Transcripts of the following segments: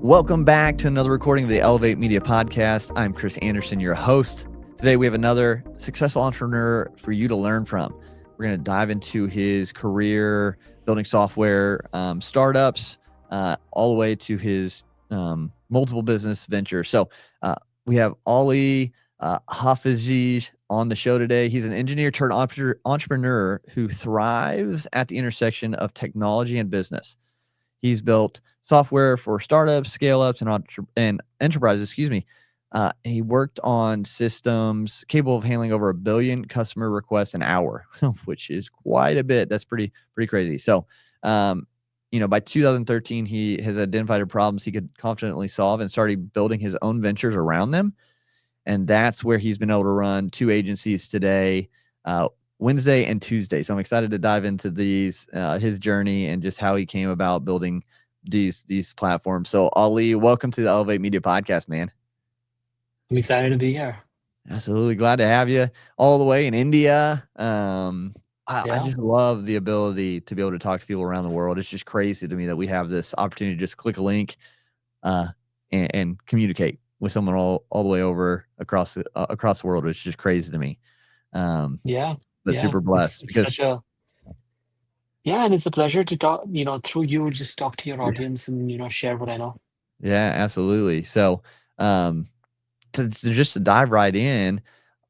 Welcome back to another recording of the Elevate Media Podcast. I'm Chris Anderson, your host. Today we have another successful entrepreneur for you to learn from. We're going to dive into his career, building software, startups, all the way to his multiple business ventures. So we have Ali Hafizji on the show today. He's an engineer turned entrepreneur who thrives at the intersection of technology and business. He's built software for startups, scale-ups, and enterprises. He worked on systems capable of handling over 1 billion customer requests an hour, which is quite a bit. That's pretty crazy. So, by 2013, he has identified problems he could confidently solve and started building his own ventures around them. And that's where he's been able to run 2 agencies today, Wednesday and Tuesday. So I'm excited to dive into these, his journey and just how he came about building these platforms. So Ali, welcome to the Elevate Media Podcast, man. I'm excited to be here. Absolutely glad to have you all the way in India. I just love the ability to be able to talk to people around the world. It's just crazy to me that we have this opportunity to just click a link and communicate with someone all the way over across the world, which is just crazy to me. But super blessed and it's a pleasure to talk, through you, just talk to your audience and, share what I know. Yeah, absolutely. So, to dive right in,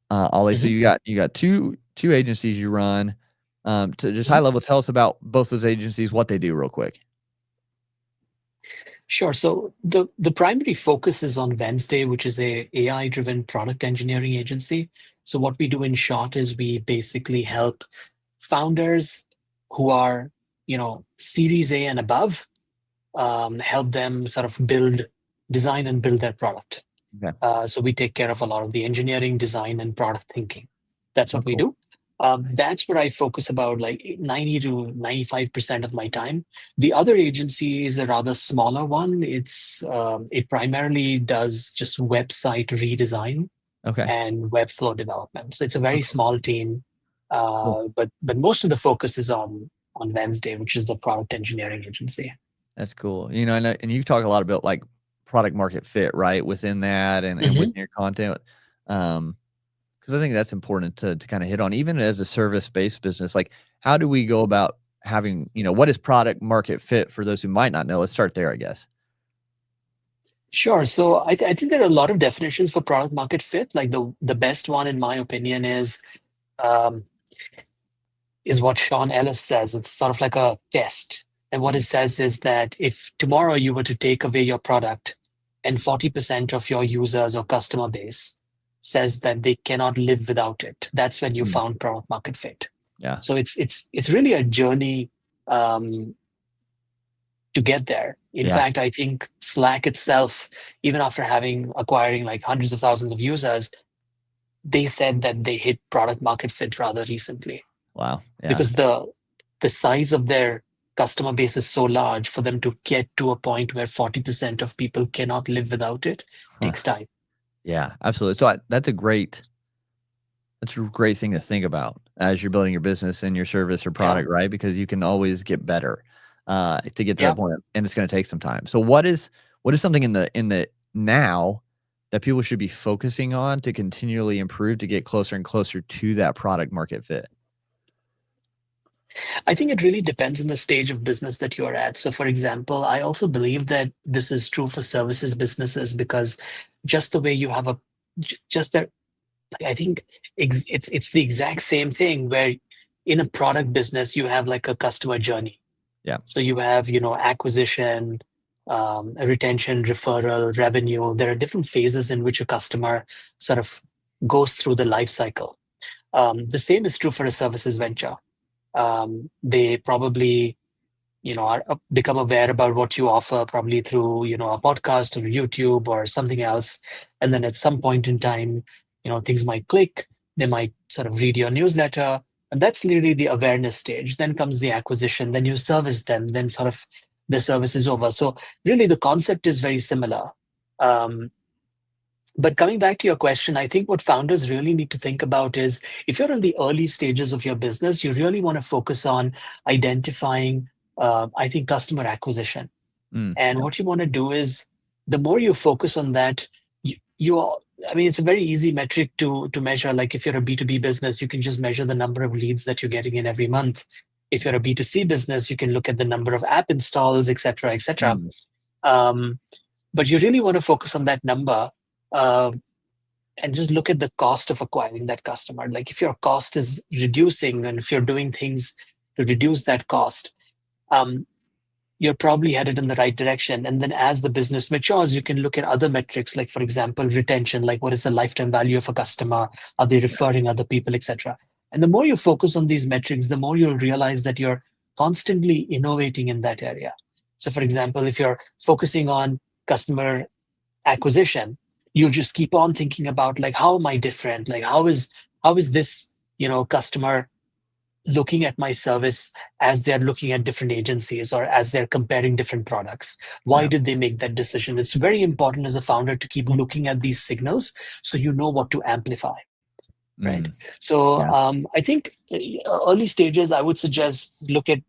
Ali, so you got two agencies you run. To just high level, tell us about both those agencies, what they do real quick. Sure. So the primary focus is on Wednesday, which is a AI-driven product engineering agency. So what we do in short is we basically help founders who are, Series A and above, help them sort of design and build their product. Okay. So we take care of a lot of the engineering, design, and product thinking. That's what we do. That's where I focus about like 90 to 95% of my time. The other agency is a rather smaller one. It primarily does just website redesign and Webflow development. So it's a very small team, but most of the focus is on Wednesday, which is the product engineering agency. That's cool. And you talk a lot about like product market fit, right, within that and within your content. Because I think that's important to kind of hit on, even as a service-based business. Like, how do we go about having, what is product market fit for those who might not know? Let's start there, I guess. Sure. So I think there are a lot of definitions for product market fit. Like the best one, in my opinion, is what Sean Ellis says. It's sort of like a test. And what it says is that if tomorrow you were to take away your product and 40% of your users or customer base says that they cannot live without it, that's when you found product market fit. Yeah. So it's really a journey to get there. In fact, I think Slack itself, even after acquiring like hundreds of thousands of users, they said that they hit product market fit rather recently. Wow. Yeah. Because the size of their customer base is so large, for them to get to a point where 40% of people cannot live without it takes time. Yeah, absolutely. So that's a great thing to think about as you're building your business and your service or product, right? Because you can always get better to get to that point, and it's going to take some time. So what is something in the now that people should be focusing on to continually improve to get closer and closer to that product market fit? I think it really depends on the stage of business that you're at. So, for example, I also believe that this is true for services businesses, because just the way you have I think it's the exact same thing where in a product business, you have like a customer journey. Yeah. So you have, acquisition, retention, referral, revenue. There are different phases in which a customer sort of goes through the life cycle. The same is true for a services venture. They probably, become aware about what you offer, probably through, a podcast or YouTube or something else. And then at some point in time, things might click. They might sort of read your newsletter. And that's literally the awareness stage. Then comes the acquisition. Then you service them. Then sort of the service is over. So really the concept is very similar. But coming back to your question, I think what founders really need to think about is, if you're in the early stages of your business, you really want to focus on identifying, I think, customer acquisition. And what you want to do is the more you focus on that, I mean, it's a very easy metric to measure. Like if you're a B2B business, you can just measure the number of leads that you're getting in every month. If you're a B2C business, you can look at the number of app installs, et cetera, et cetera. Mm. Um, but you really want to focus on that number, uh, and just look at the cost of acquiring that customer. Like if your cost is reducing and if you're doing things to reduce that cost, um, you're probably headed in the right direction. And then as the business matures, you can look at other metrics, like, for example, retention, like what is the lifetime value of a customer? Are they referring other people, etc.? And the more you focus on these metrics, the more you'll realize that you're constantly innovating in that area. So, for example, if you're focusing on customer acquisition, you'll just keep on thinking about like, how am I different? Like, how is this, customer looking at my service as they're looking at different agencies or as they're comparing different products? Why Yeah. did they make that decision? It's very important as a founder to keep looking at these signals so you know what to amplify, right? Mm. So Yeah. I think early stages, I would suggest look at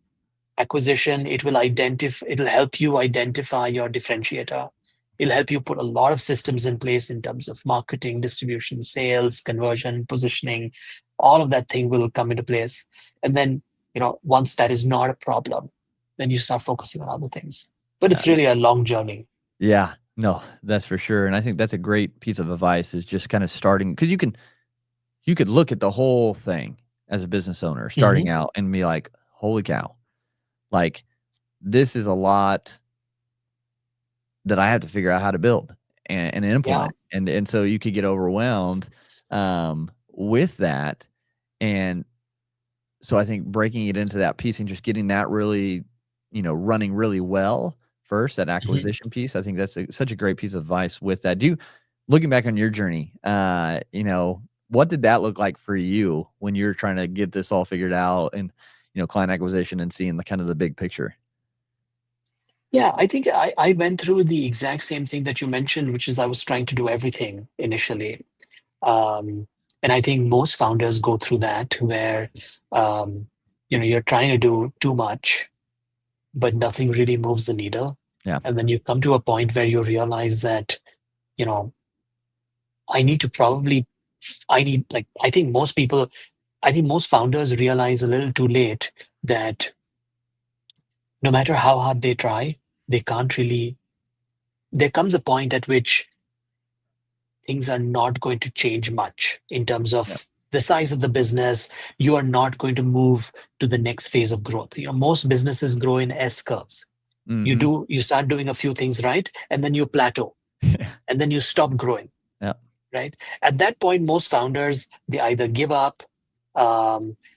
acquisition. It'll help you identify your differentiator. It'll help you put a lot of systems in place in terms of marketing, distribution, sales, conversion, positioning. All of that thing will come into place. And then, once that is not a problem, then you start focusing on other things. But Yeah. it's really a long journey. Yeah. No, that's for sure. And I think that's a great piece of advice is just kind of starting because you could look at the whole thing as a business owner Hmm. starting out and be like, holy cow, like this is a lot that I have to figure out how to build and Yeah. implement. And so you could get overwhelmed with that. And so I think breaking it into that piece and just getting that really, running really well first, that Mhm. acquisition piece, I think that's such a great piece of advice with that. Looking back on your journey, what did that look like for you when you're trying to get this all figured out and, client acquisition and seeing the kind of the big picture? Yeah, I think I went through the exact same thing that you mentioned, which is I was trying to do everything initially. Um, and I think most founders go through that where, um, you're trying to do too much, but nothing really moves the needle. Yeah. And then you come to a point where you realize that, you know, I need to probably, I need, like, I think most founders realize a little too late that no matter how hard they try, they can't really, there comes a point at which things are not going to change much in terms Yep. of the size of the business. You are not going to move to the next phase of growth. Most businesses grow in S curves. Mm-hmm. You start doing a few things right, and then you plateau, and then you stop growing, Yep. right? At that point, most founders, they either give up,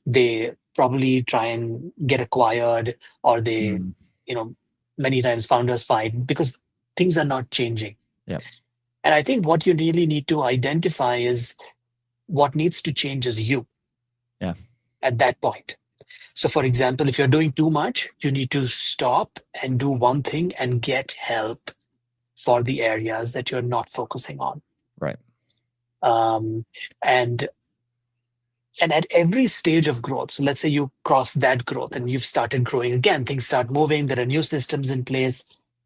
they probably try and get acquired, or Mm. you know, many times founders fight because things are not changing. Yep. And I think what you really need to identify is what needs to change is you Yeah. at that point. So, for example, if you're doing too much, you need to stop and do one thing and get help for the areas that you're not focusing on. Right. Um, and and at every stage of growth, so let's say you cross that growth and you've started growing again, things start moving, there are new systems in place,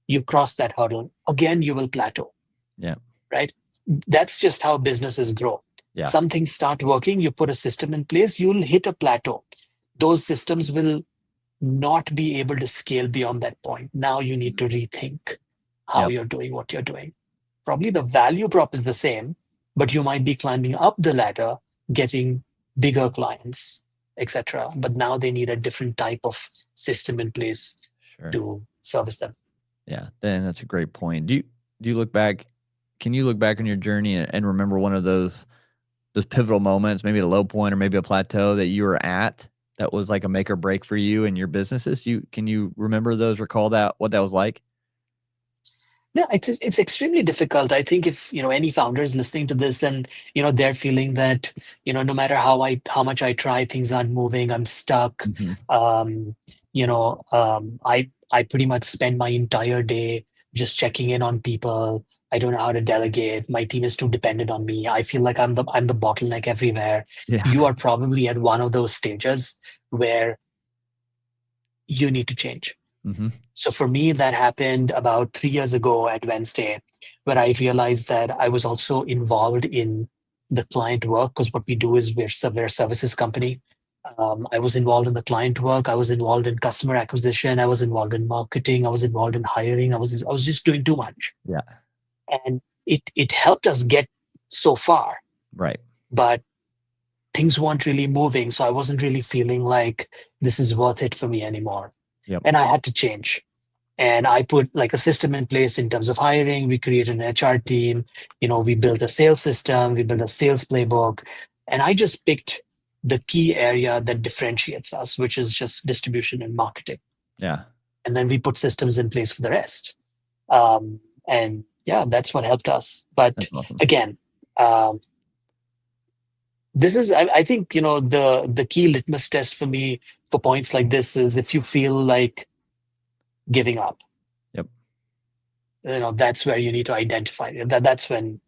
you cross that hurdle, again, you will plateau, Yeah. right? That's just how businesses grow. Yeah. Some things start working, you put a system in place, you'll hit a plateau. Those systems will not be able to scale beyond that point. Now you need to rethink how Yep. you're doing what you're doing. Probably the value prop is the same, but you might be climbing up the ladder, getting bigger clients, etc. But now they need a different type of system in place Sure. to service them. Yeah, and that's a great point. Do you look back? Can you look back on your journey and remember one of those pivotal moments, maybe a low point or maybe a plateau that you were at that was like a make or break for you and your businesses? Can you remember those? Recall that what that was like? Yeah, it's extremely difficult. I think if any founder is listening to this and they're feeling that no matter how much I try, things aren't moving. I'm stuck. Hmm. I pretty much spend my entire day just checking in on people. I don't know how to delegate. My team is too dependent on me. I feel like I'm the bottleneck everywhere. Yeah. You are probably at one of those stages where you need to change. Mm-hmm. So for me, that happened about 3 years ago at Wednesday, where I realized that I was also involved in the client work, because what we do is we're a services company. I was involved in the client work. I was involved in customer acquisition. I was involved in marketing. I was involved in hiring. I was just doing too much, Yeah. and it helped us get so far, Right. but things weren't really moving. So I wasn't really feeling like this is worth it for me anymore, Yep. and I had to change. And I put like a system in place in terms of hiring. We created an HR team. We built a sales system. We built a sales playbook. And I just picked the key area that differentiates us, which is just distribution and marketing. Yeah. And then we put systems in place for the rest. And yeah, that's what helped us. But That's awesome. again, um, this is, I think, the key litmus test for me for points like this is if you feel like giving up, Yep. that's where you need to identify it. That's when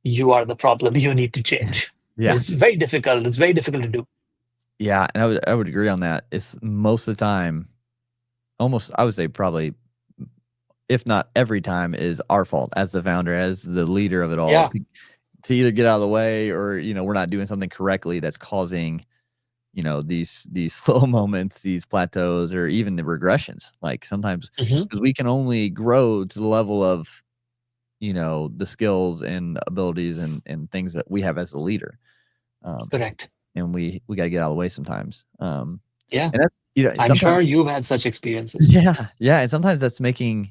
you are the problem. You need to change. Yeah. It's very difficult. It's very difficult to do. Yeah. And I would agree on that. It's most of the time, almost, I would say probably, if not every time, is our fault as the founder, as the leader of it all, Yeah. to either get out of the way or, we're not doing something correctly that's causing, these slow moments, these plateaus, or even the regressions. Like sometimes, Hmm. because we can only grow to the level of, the skills and abilities and things that we have as a leader. Um, Correct. and we got to get out of the way sometimes. Yeah. And that's, I'm sometimes, sure you've had such experiences. yeah, yeah. And sometimes that's making,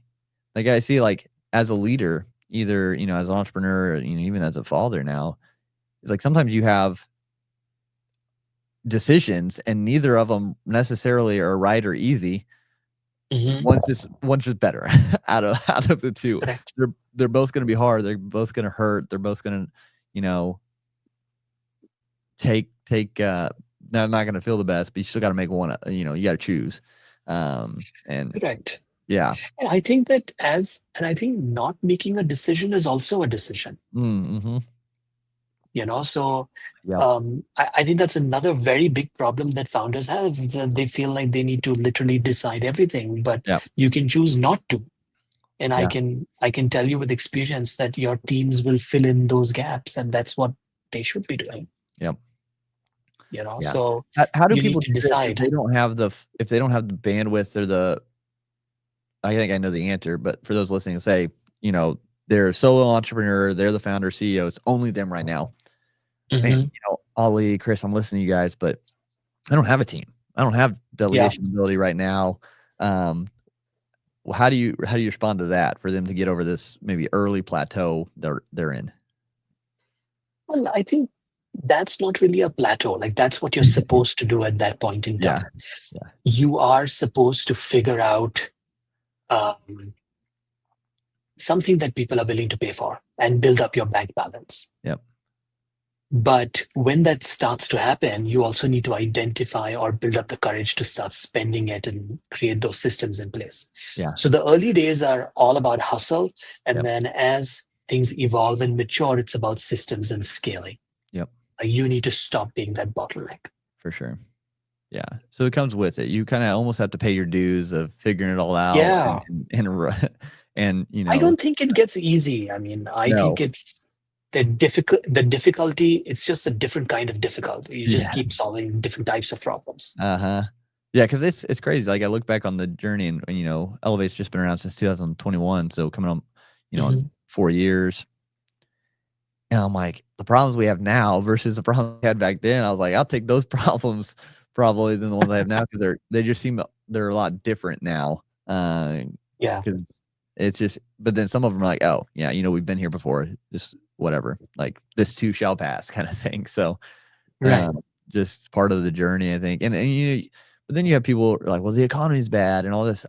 like, I see, like, as a leader, either, as an entrepreneur, or, even as a father now, it's like sometimes you have decisions and neither of them necessarily are right or easy. Hmm. One's just better out of the two. Correct. They're both gonna be hard. They're both gonna hurt. They're both gonna, you know, take not gonna feel the best, but you still gotta make one, you gotta choose. And Correct. yeah. And I think not making a decision is also a decision. Mm-hmm. So Yep. I think that's another very big problem that founders have, is that they feel like they need to literally decide everything, but Yep. you can choose not to. And I Yeah. can tell you with experience that your teams will fill in those gaps, and that's what they should be doing. Yep. Yeah. So How do you need people to do this if decide. they don't have if they don't have the bandwidth or the I think I know the answer, but for those listening, say, they're a solo entrepreneur, they're the founder, CEO, it's only them right now. Man, Hmm. Ali, Chris, I'm listening to you guys, but I don't have a team. I don't have Yeah. delegation ability right now. Um, how do you respond to that for them to get over this maybe early plateau they're in? Well, I think that's not really a plateau. Like, that's what you're supposed to do at that point in Yeah, time. yeah, You are supposed to figure out um, something that people are willing to pay for and build up your bank balance. yep, But when that starts to happen, you also need to identify or build up the courage to start spending it and create those systems in place. yeah, So the early days are all about hustle. And yep, then as things evolve and mature, it's about systems and scaling. yep, You need to stop being that bottleneck. for sure. Yeah. So it comes with it. You kind of almost have to pay your dues of figuring it all out Yeah. and I don't think it gets easy. I mean, I no. think it's the difficulty, it's just a different kind of difficulty. You just Yeah. keep solving different types of problems. Uh-huh. Yeah, because it's crazy. Like I look back on the journey and Elevate's just been around since 2021. So coming on, in Hmm. 4 years. And I'm like, the problems we have now versus the problems we had back then, I was like, I'll take those problems probably than the ones I have now because they just seem they're a lot different now. Yeah. Because it's just, but then some of them are like, oh yeah, we've been here before, just whatever, like this too shall pass kind of thing. So Right. just part of the journey, I think. And but then you have people like, well, the economy's bad and all this.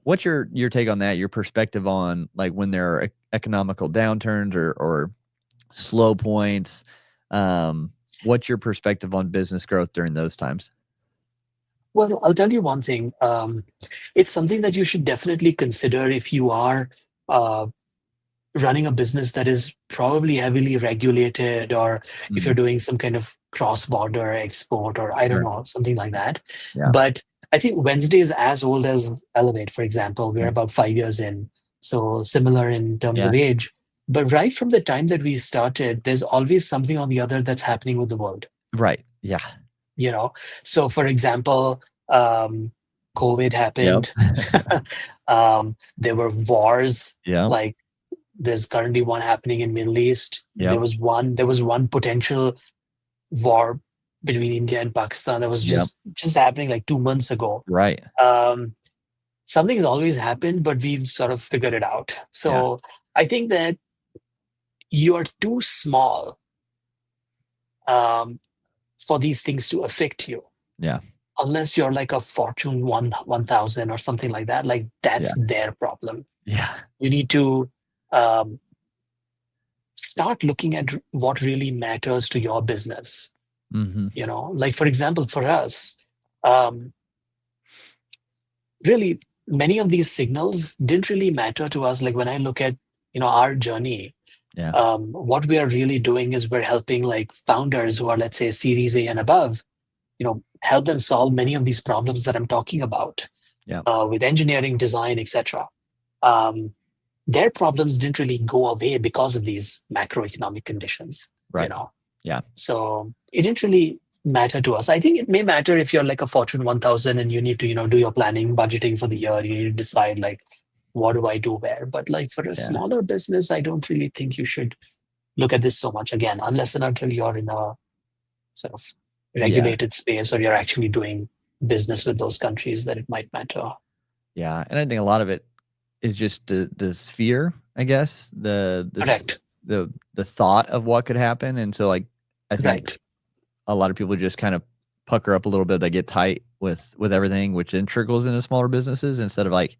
What's your take on that? Your perspective on like when there are economical downturns or slow points. What's your perspective on business growth during those times? Well, I'll tell you one thing. It's something that you should definitely consider if you are uh, running a business that is probably heavily regulated, or if you're Mm, doing some kind of cross-border export, or I don't sure. know, something like that. Yeah. But I think Wednesday is as old as Elevate, for example. We're Yeah. about 5 years in, so similar in terms Yeah. of age. But right from the time that we started, there's always something on the other that's happening with the world. Right. Yeah. You know, so for example, COVID Yep. happened. There were wars, Yep. like there's currently one happening in Middle East. Yep. There was one potential war between India and Pakistan that was Yep. just happening like 2 months ago. Right. Um, Something has always happened, but we've sort of figured it out. Yeah. So I think that you are too small um, for these things to affect you, Yeah. unless you're like a Fortune 1000 or something like that. Like Yeah. that's their problem. Yeah. You need to um, start looking at what really matters to your business. Mm-hmm. Like for example, for us, um, really many of these signals didn't really matter to us. Like when I look at our journey, Yeah. what we are really doing is we're helping like founders who are, let's say, Series A and above, help them solve many of these problems that I'm talking about Yeah. with engineering, design, etc. Um, their problems didn't really go away because of these macroeconomic conditions. Right. Yeah. So it didn't really matter to us. I think it may matter if you're like a Fortune 1000 and you need to, do your planning, budgeting for the year. You need to decide like, what do I do where? But like for a Yeah. smaller business, I don't really think you should look at this so much again, unless and until you're in a sort of regulated space or you're actually doing business with those countries that it might matter. Yeah. And I think a lot of it is just this fear, I guess, Correct. the thought of what could happen. And so like I think Right. a lot of people just kind of pucker up a little bit. They get tight with everything, which then trickles into smaller businesses instead of like,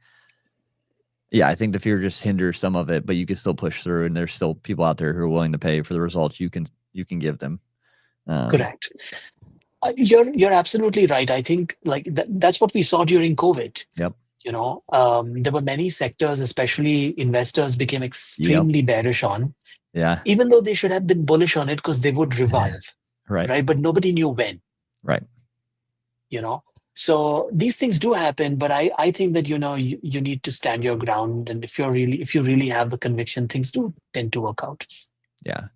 yeah, I think the fear just hinders some of it, but you can still push through, and there's still people out there who are willing to pay for the results you can give them. Correct. You're absolutely right. I think like that's what we saw during COVID. Yep. There were many sectors, especially investors, became extremely bearish on, Yeah. even though they should have been bullish on it because they would revive, Right. right? But nobody knew when. Right. So these things do happen, but I think that you need to stand your ground, and if you really have the conviction, things do tend to work out. Yeah.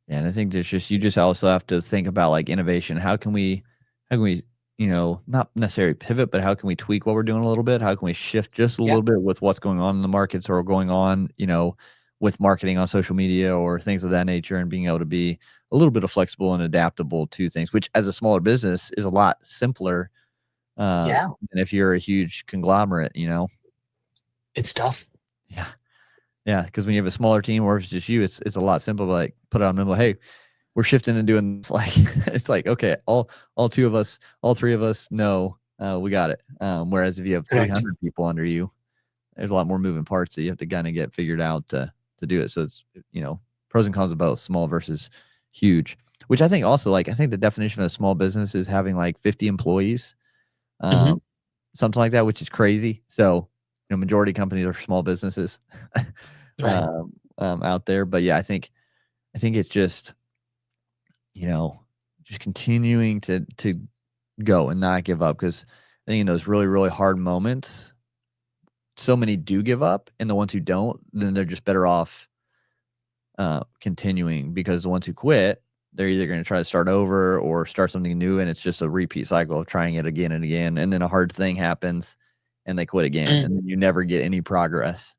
And I think there's you just also have to think about like innovation. How can we, not necessarily pivot, but how can we tweak what we're doing a little bit? How can we shift just a little bit with what's going on in the markets or going on, with marketing on social media or things of that nature, and being able to be a little bit of flexible and adaptable to things, which as a smaller business is a lot simpler than if you're a huge conglomerate, It's tough. Yeah. Yeah. Because when you have a smaller team or if it's just you, it's a lot simpler. Like put it on memo. Hey, we're shifting and doing this. Like it's like, okay, all two of us, all three of us know we got it. Whereas if you have 300 people under you, there's a lot more moving parts that you have to kind of get figured out to do it. So it's, pros and cons of both, small versus huge, which I think also I think the definition of a small business is having like 50 employees, something like that, which is crazy. So, majority companies are small businesses out there. But yeah, I think it's just, just continuing to go and not give up. Because I think in those really, really hard moments, so many do give up, and the ones who don't, then they're just better off continuing, because the ones who quit, they're either going to try to start over or start something new, and it's just a repeat cycle of trying it again and again, and then a hard thing happens and they quit again, and then you never get any progress.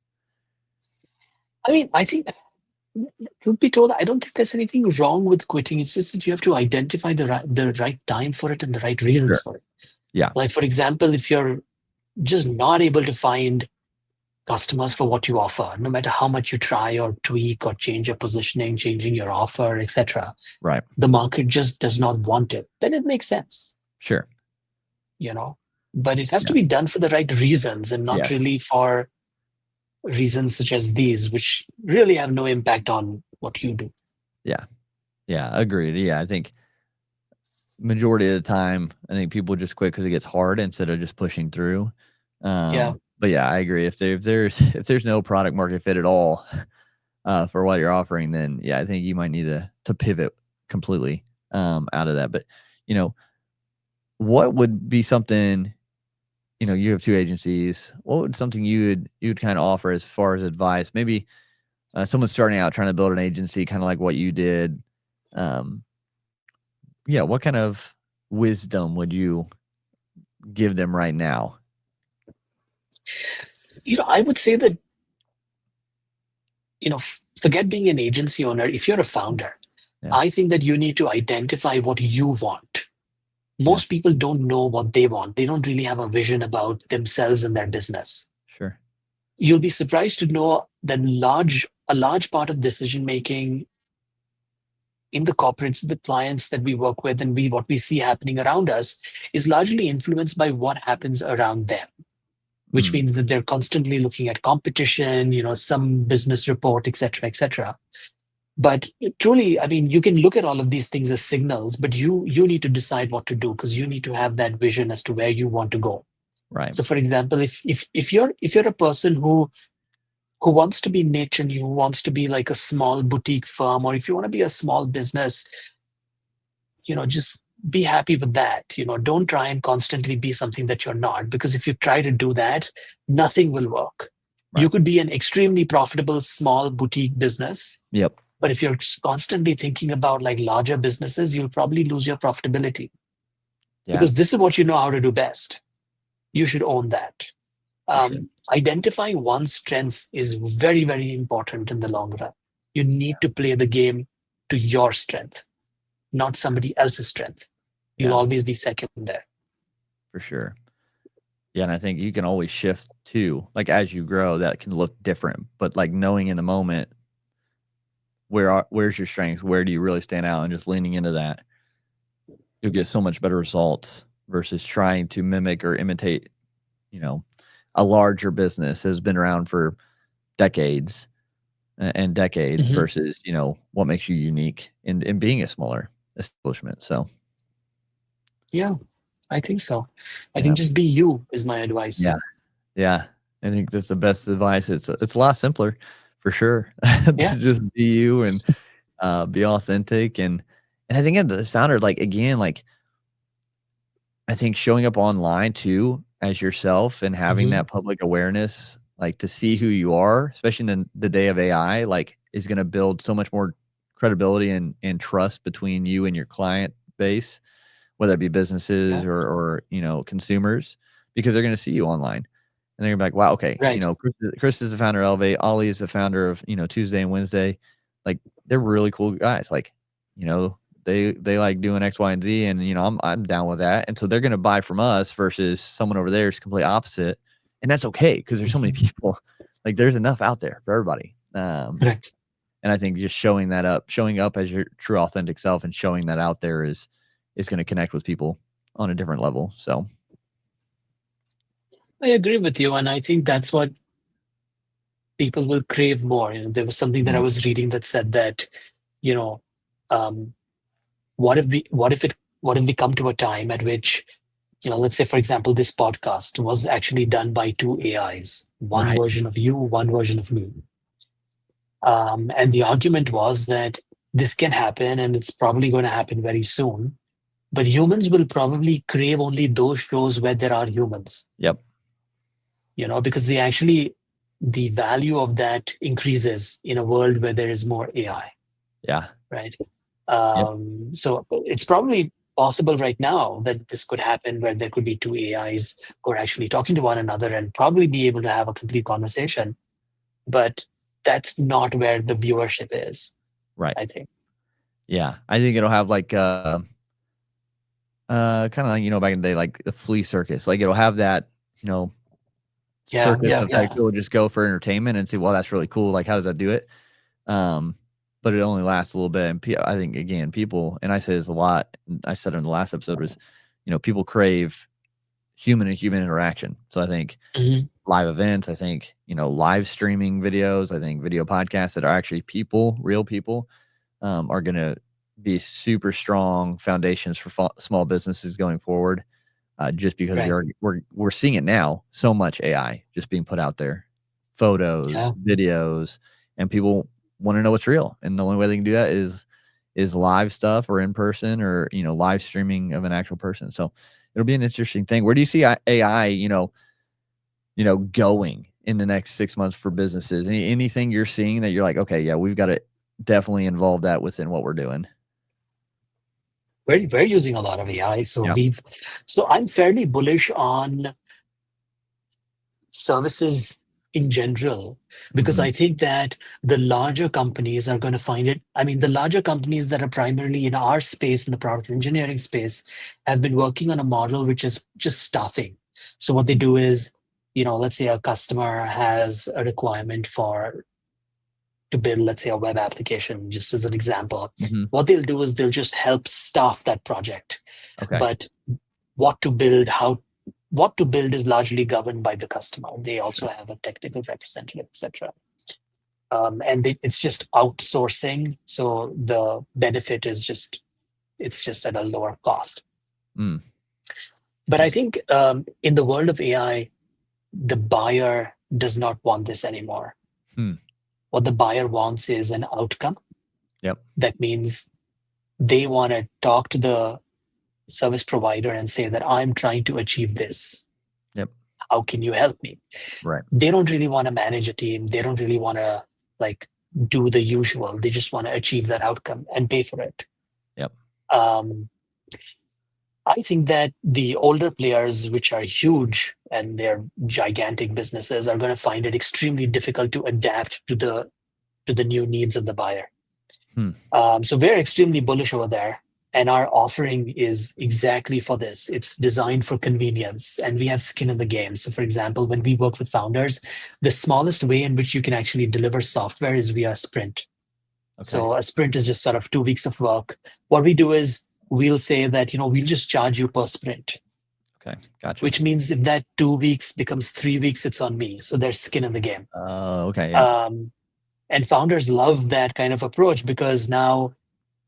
I mean, I think, truth be told, I don't think there's anything wrong with quitting. It's just that you have to identify the right time for it and the right reasons for it. Yeah. Like, for example, if you're just not able to find customers for what you offer, no matter how much you try or tweak or change your positioning, changing your offer, etc. Right. The market just does not want it. Then it makes sense. Sure. But it has to be done for the right reasons and not really for reasons such as these, which really have no impact on what you do. Yeah. Yeah. Agreed. Yeah. I think majority of the time, I think people just quit because it gets hard instead of just pushing through. But yeah, I agree. If there's no product market fit at all for what you're offering, then yeah, I think you might need to pivot completely out of that. But what would be something you have 2 agencies. What would something you'd kind of offer as far as advice? Maybe someone starting out trying to build an agency, kind of like what you did. Um, yeah, what kind of wisdom would you give them right now? I would say that, forget being an agency owner. If you're a founder, Yeah, I think that you need to identify what you want. yeah, Most people don't know what they want. They don't really have a vision about themselves and their business. sure. You'll be surprised to know that a large part of decision making in the corporates, the clients that we work with, and what we see happening around us is largely influenced by what happens around them, which Mm, means that they're constantly looking at competition, some business report, et cetera. But truly, I mean, you can look at all of these things as signals, but you need to decide what to do because you need to have that vision as to where you want to go. right. So, for example, if you're a person who wants to be niche and who wants to be like a small boutique firm, or if you want to be a small business, just be happy with that. Don't try and constantly be something that you're not, because if you try to do that, nothing will work. You Right. could be an extremely profitable small boutique business, Yep. but if you're constantly thinking about like larger businesses, you'll probably lose your profitability Yeah, because this is what you know how to do best. You should own that. for sure. Identifying one's strengths is very, very important in the long run. You need to play the game to your strength, not somebody else's strength. You'll Yeah, always be second there. for sure. Yeah, and I think you can always shift too. Like as you grow, that can look different. But like knowing in the moment where's your strengths, where do you really stand out, and just leaning into that, you'll get so much better results versus trying to mimic or imitate, you know, a larger business that has been around for decades and decades Mhm. versus, what makes you unique in being a smaller establishment. So, Yeah, I think so. I yeah. think just be you is my advice. Yeah. Yeah. I think that's the best advice. It's a lot simpler for sure Yeah. to just be you and be authentic and I think as founder, like again, like I think showing up online too as yourself and having Hmm. that public awareness, like to see who you are, especially in the day of AI, like is going to build so much more credibility and trust between you and your client base, whether it be businesses Yeah. or consumers, because they're going to see you online and they're gonna be like, wow, okay, Right. Chris is the founder of Elevate, Ollie is the founder of Tuesday and Wednesday, like they're really cool guys, like you know they like doing X, Y, and Z, and I'm down with that, and so they're gonna buy from us versus someone over there is complete opposite, and that's okay because there's so many Mhm. people, like there's enough out there for everybody, Correct. and I think just showing up as your true authentic self and showing that out there is going to connect with people on a different level. So I agree with you. And I think that's what people will crave more. There was something that I mm, was reading that said that, you know, um, what if we come to a time at which, let's say, for example, this podcast was actually done by two AIs, one right, version of you, one version of me. And the argument was that this can happen and it's probably going to happen very soon. But humans will probably crave only those shows where there are humans, yep, because the value of that increases in a world where there is more AI, yeah, right? yep, So it's probably possible right now that this could happen where there could be two AIs who are actually talking to one another and probably be able to have a complete conversation. But that's not where the viewership is, right. I think. Yeah, I think it'll have like kind of like back in the day, like the flea circus. Like it'll have that you know Yeah, circus yeah, effect. yeah. People just go for entertainment and see, well, that's really cool. Like, how does that do it? Um, but it only lasts a little bit. And I think again, people, and I say this a lot. And I said it in the last episode was, people crave human and human interaction. So I think Hmm. live events. I think live streaming videos. I think video podcasts that are actually people, real people, are going to be super strong foundations for small businesses going forward. Just because Right. we're seeing it now, so much AI just being put out there, photos, Yeah. videos, and people want to know what's real, and the only way they can do that is live stuff or in person or live streaming of an actual person. So it'll be an interesting thing. Where do you see AI, going in the next 6 months for businesses? Anything you're seeing that you're like, okay, yeah, we've got to definitely involve that within what we're doing. We're using a lot of AI. Yeah. So I'm fairly bullish on services in general, because Hmm. I think that the larger companies are going to find it. I mean, the larger companies that are primarily in our space, in the product engineering space, have been working on a model which is just staffing. So what they do is, let's say a customer has a requirement to build, let's say, a web application, just as an example. Hmm. What they'll do is they'll just help staff that project. Okay. But what to build, what to build is largely governed by the customer. They also Sure. have a technical representative, etc. It's just outsourcing, so the benefit is it's just at a lower cost. Mm. But I Interesting. think in the world of AI, the buyer does not want this anymore. Hmm. What the buyer wants is an outcome. Yep. That means they want to talk to the service provider and say that I'm trying to achieve this. Yep. How can you help me? Right. They don't really want to manage a team. They don't really want to like do the usual. They just want to achieve that outcome and pay for it. Yep. Um, I think that the older players, which are huge and they're gigantic businesses, are going to find it extremely difficult to adapt to the new needs of the buyer. Hmm. So we're extremely bullish over there. And our offering is exactly for this. It's designed for convenience, and we have skin in the game. So, for example, when we work with founders, the smallest way in which you can actually deliver software is via sprint. Okay. So, a sprint is just sort of 2 weeks of work. What we do is we'll say that, we'll just charge you per sprint, Okay. Gotcha. which means if that 2 weeks becomes 3 weeks, it's on me. So, there's skin in the game. Okay. Yeah. Um, and founders love that kind of approach because now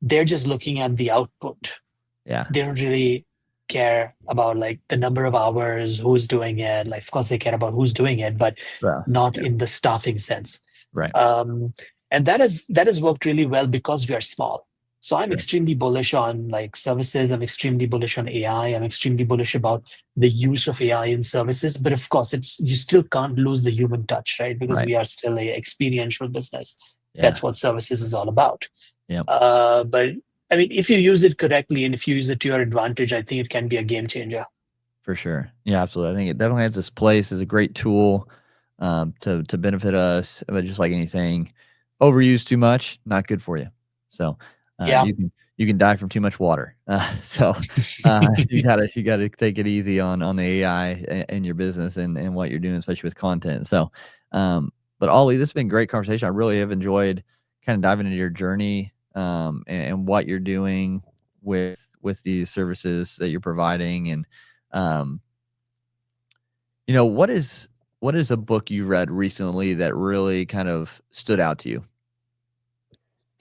they're just looking at the output. Yeah. They don't really care about like the number of hours, who's doing it. Like, of course, they care about who's doing it, but Yeah. not Yeah. in the staffing sense. Right. And that has worked really well because we are small. So I'm Sure. extremely bullish on like services. I'm extremely bullish on AI. I'm extremely bullish about the use of AI in services. But of course, you still can't lose the human touch, right? Because Right. we are still a experiential business. Yeah. That's what services is all about. Yep. But I mean, if you use it correctly and if you use it to your advantage, I think it can be a game changer. For sure. Yeah, absolutely. I think it definitely has its place as a great tool to benefit us, but just like anything, overused too much, not good for you. So Yeah. you can die from too much water. So you gotta take it easy on the AI in your business and what you're doing, especially with content. So, but Ollie, this has been a great conversation. I really have enjoyed kind of diving into your journey and what you're doing with these services that you're providing and um, what is a book you read recently that really kind of stood out to you?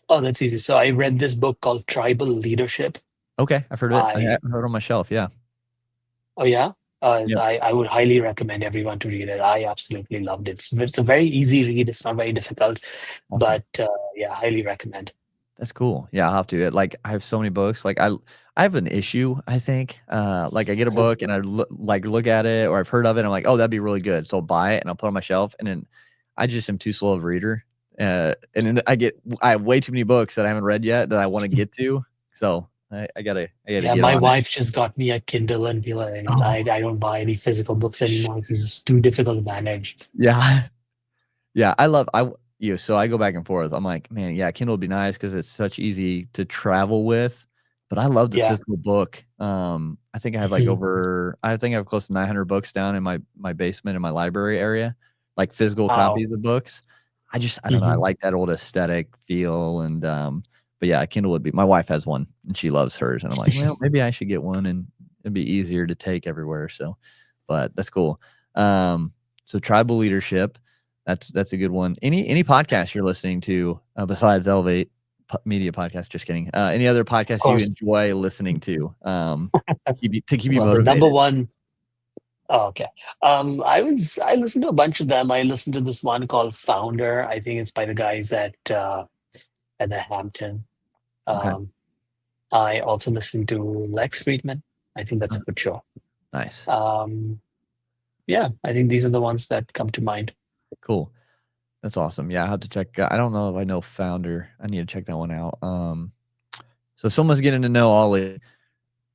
Oh, that's easy. So I read this book called Tribal Leadership. Okay, I've heard of it. I I have it on my shelf. Yeah. Oh yeah. Yep. I would highly recommend everyone to read it. I absolutely loved it. It's a very easy read. It's not very difficult, Awesome. but yeah, highly recommend. That's cool. Yeah, I'll have to. Like, I have so many books. Like, I have an issue. I think. Like, I get a book and I look at it, or I've heard of it. And I'm like, oh, that'd be really good. So I'll buy it and I'll put it on my shelf. And then I just am too slow of a reader. And then I have way too many books that I haven't read yet that I want to get to. So I gotta Yeah, get my on it. wife just got me a Kindle and be like, I Oh, don't buy any physical books anymore. It's too difficult to manage. yeah. Yeah, I love so I go back and forth. I'm like, man, yeah, Kindle would be nice because it's such easy to travel with, but I love the Yeah. physical book. Mhm. I think I have close to 900 books down in my basement in my library area, like physical Wow. copies of books. I don't know, I Mhm. like that old aesthetic feel but yeah, Kindle would be my wife has one and she loves hers and I'm like, well, maybe I should get one and it'd be easier to take everywhere. So, but that's cool. So tribal leadership. That's a good one. Any podcast you're listening to besides Elevate Media Podcast? Just kidding. Any other Of podcasts you course. enjoy listening to to keep you Well, the number motivated? one. Oh, okay. I listened to a bunch of them. I listened to this one called Founder. I think it's by the guys at the Hampton. Okay. Um, I also listened to Lex Friedman. I think that's Uh, a good show. Nice. Yeah, I think these are the ones that come to mind. Cool. That's awesome. Yeah, I have to check. I don't know if I know Founder. I need to check that one out. So if someone's getting to know Ollie,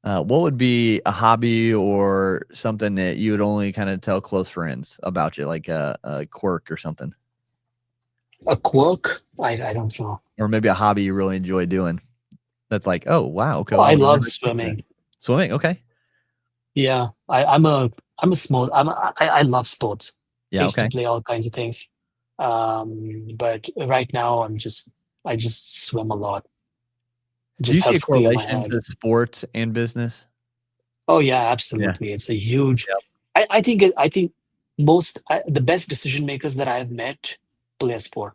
what would be a hobby or something that you would only kind of tell close friends about you, like a quirk or something, A quirk? I don't know. or maybe a hobby you really enjoy doing? That's like, oh wow, okay, Oh, well, I I would love never expect that. swimming. Swimming, okay, Yeah, I'm a small. I love sports. I yeah, used to okay. play all kinds of things. But right now I just swim a lot. It Do you just see a helps clear my correlation head. to sports and business? Oh yeah, Yeah, absolutely. It's a huge. yep, I think the best decision makers that I have met play a sport.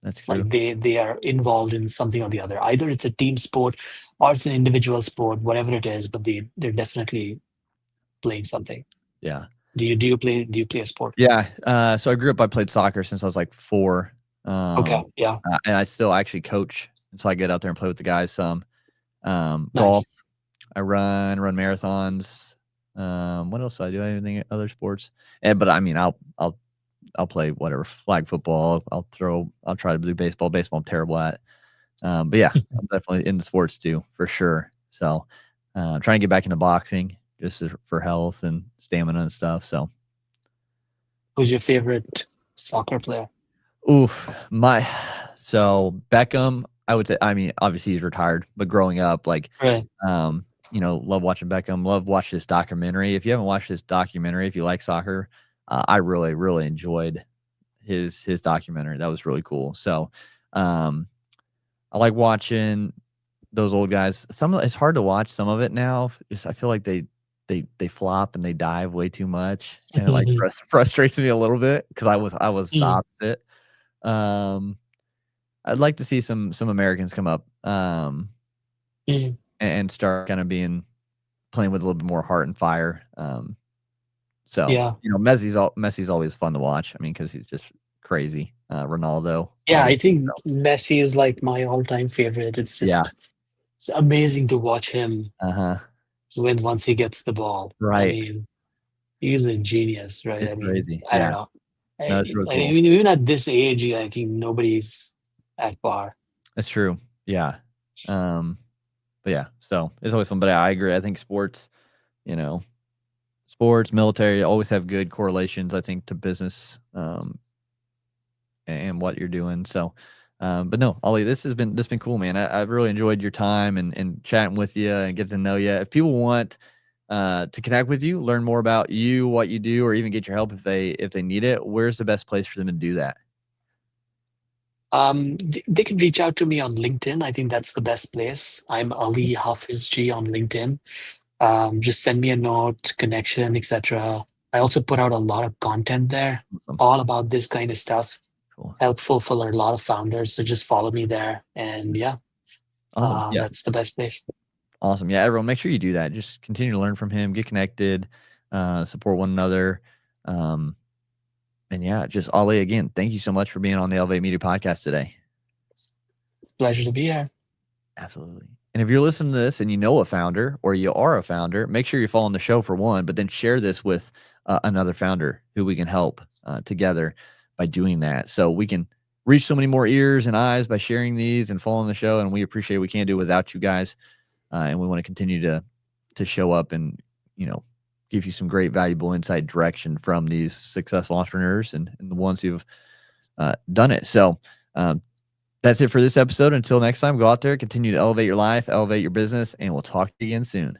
that's Like true. they are involved in something or the other. Either it's a team sport or it's an individual sport, whatever it is. But they're definitely playing something. Yeah. Do you play a sport? Yeah, so I grew up I played soccer since I was, like, 4, Okay, yeah, and I still actually coach, and so I get out there and play with the guys some. Golf, nice. I run marathons. What else do I do? Anything other sports? But I mean, I'll play whatever, flag football, I'll try to do baseball. Baseball, I'm terrible at. But yeah, I'm definitely into sports too, for sure. So, trying to get back into boxing just for health and stamina and stuff, so Who's your favorite soccer player? oof, so Beckham, I would say, I mean, obviously he's retired, but growing up, like, Right. love watching Beckham, love watching this documentary. If you haven't watched this documentary, if you like soccer, I really, really enjoyed his documentary. That was really cool. So, um, I like watching those old guys. It's hard to watch some of it now. Just I feel like they flop and they dive way too much, and it like frustrates me a little bit because I was the Mm, opposite. Um, I'd like to see some Americans come up, mm, and start kind of playing with a little bit more heart and fire. So, yeah. Messi's always fun to watch. I mean, because he's just crazy. Ronaldo, Yeah, I obviously. think So Messi is like my all-time favorite. yeah. It's amazing to watch him Uh-huh. when once he gets the ball. I Right. mean, he's a genius, right? It's I mean, crazy. I don't Yeah. know. No, it's really I cool. mean, even at this age, I think nobody's at par. It's true. Yeah. Um, but yeah, so it's always fun. But I agree. I think you know, sports, military always have good correlations, I think, to business, and what you're doing. So, but no, Ollie, this has been cool, man. I've really enjoyed your time and chatting with you and getting to know you. If people want to connect with you, learn more about you, what you do, or even get your help if they need it, where's the best place for them to do that? They can reach out to me on LinkedIn. I think that's the best place. I'm Ali Hafizji on LinkedIn. Just send me a note, connection, etc. I also put out a lot of content there, Awesome. all about this kind of stuff, Cool. helpful for a lot of founders. So just follow me there, and yeah, Awesome. Yeah. that's the best place. Awesome. Yeah, everyone, make sure you do that. Just continue to learn from him, get connected, support one another. Um, and yeah, just Ali, again, thank you so much for being on the Elevate Media podcast today. Pleasure to be here. Absolutely. And if you're listening to this and you know a founder or you are a founder, make sure you're following the show for one, but then share this with another founder who we can help together by doing that. So we can reach so many more ears and eyes by sharing these and following the show. And we appreciate it. We can't do it without you guys. And we want to continue to show up and, you know, give you some great valuable insight direction from these successful entrepreneurs and the ones who've done it. So, that's it for this episode. Until next time, go out there, continue to elevate your life, elevate your business, and we'll talk to you again soon.